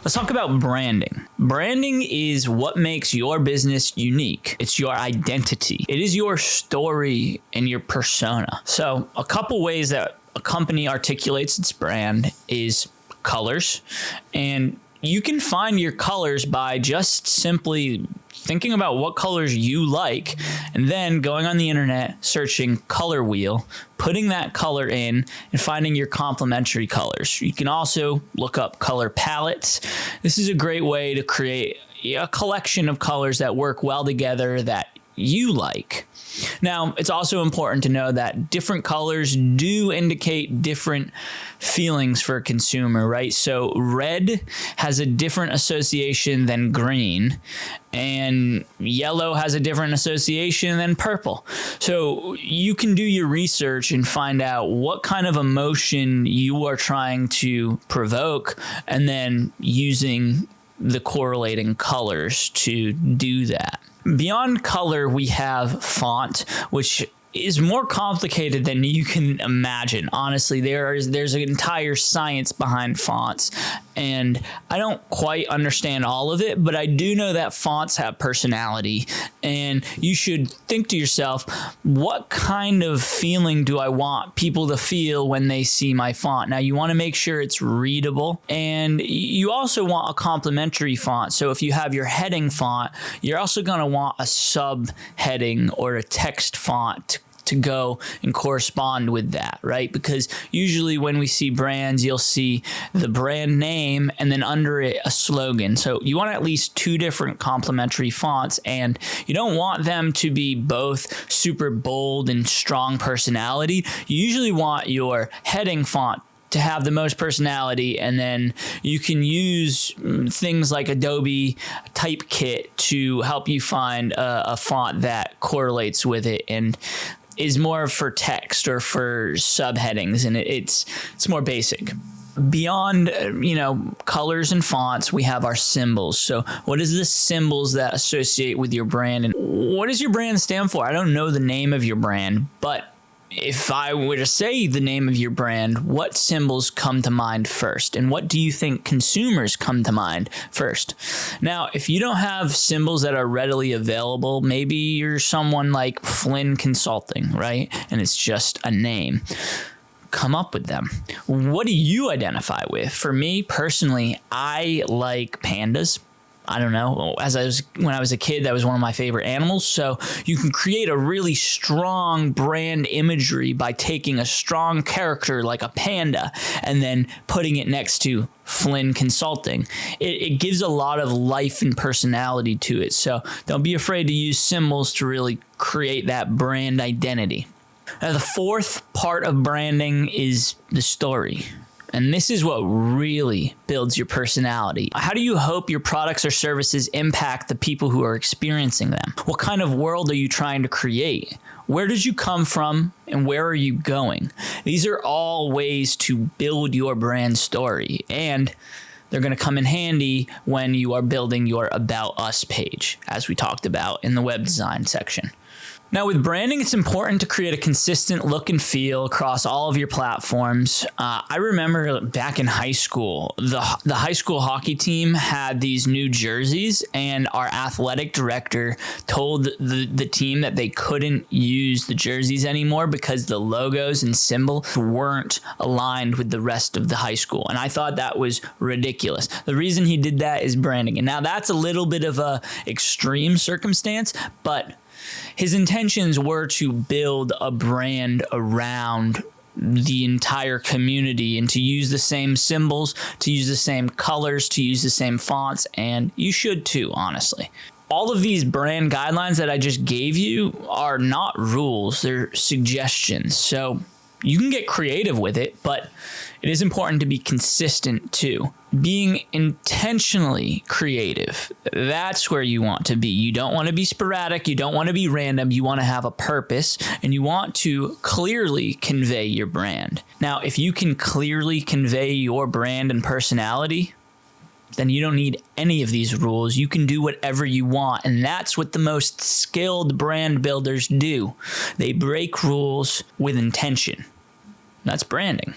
Let's talk about branding. Branding is what makes your business unique. It's your identity. It is your story and your persona. So a couple ways that a company articulates its brand is colors. And you can find your colors by just simply thinking about what colors you like and then going on the internet, searching color wheel, putting that color in and finding your complementary colors. You can also look up color palettes. This is a great way to create a collection of colors that work well together that you like. Now, it's also important to know that different colors do indicate different feelings for a consumer, right? So red has a different association than green, and yellow has a different association than purple. So you can do your research and find out what kind of emotion you are trying to provoke, and then using the correlating colors to do that. Beyond color, we have font, which is more complicated than you can imagine. Honestly, there's an entire science behind fonts, and I don't quite understand all of it, but I do know that fonts have personality, and you should think to yourself, what kind of feeling do I want people to feel when they see my font? Now, you want to make sure it's readable, and you also want a complementary font. So if you have your heading font, you're also going to want a subheading or a text font to go and correspond with that, right? Because usually when we see brands, you'll see the brand name and then under it a slogan. So you want at least two different complementary fonts, and you don't want them to be both super bold and strong personality. You usually want your heading font to have the most personality, and then you can use things like Adobe Typekit to help you find a font that correlates with it and is more for text or for subheadings, and it's more basic. Beyond, colors and fonts, we have our symbols. So what is the symbols that associate with your brand, and what does your brand stand for? I don't know the name of your brand, but if I were to say the name of your brand, what symbols come to mind first? And what do you think consumers come to mind first? Now, if you don't have symbols that are readily available, maybe you're someone like Flynn Consulting, right? And it's just a name. Come up with them. What do you identify with? For me personally, I like pandas. I don't know, when I was a kid, that was one of my favorite animals. So you can create a really strong brand imagery by taking a strong character like a panda and then putting it next to Flynn Consulting. It gives a lot of life and personality to it. So don't be afraid to use symbols to really create that brand identity. Now, the fourth part of branding is the story. And this is what really builds your personality. How do you hope your products or services impact the people who are experiencing them? What kind of world are you trying to create? Where did you come from and where are you going? These are all ways to build your brand story, and they're going to come in handy when you are building your About Us page, as we talked about in the web design section. Now, with branding, it's important to create a consistent look and feel across all of your platforms. I remember back in high school, the high school hockey team had these new jerseys, and our athletic director told the team that they couldn't use the jerseys anymore because the logos and symbol weren't aligned with the rest of the high school. And I thought that was ridiculous. The reason he did that is branding. And now that's a little bit of a extreme circumstance, but his intentions were to build a brand around the entire community and to use the same symbols, to use the same colors, to use the same fonts, and you should too, honestly. All of these brand guidelines that I just gave you are not rules, they're suggestions. So you can get creative with it, but it is important to be consistent too. Being intentionally creative, that's where you want to be. You don't want to be sporadic. You don't want to be random. You want to have a purpose, and you want to clearly convey your brand. Now, if you can clearly convey your brand and personality, then you don't need any of these rules. You can do whatever you want, and that's what the most skilled brand builders do. They break rules with intention. That's branding.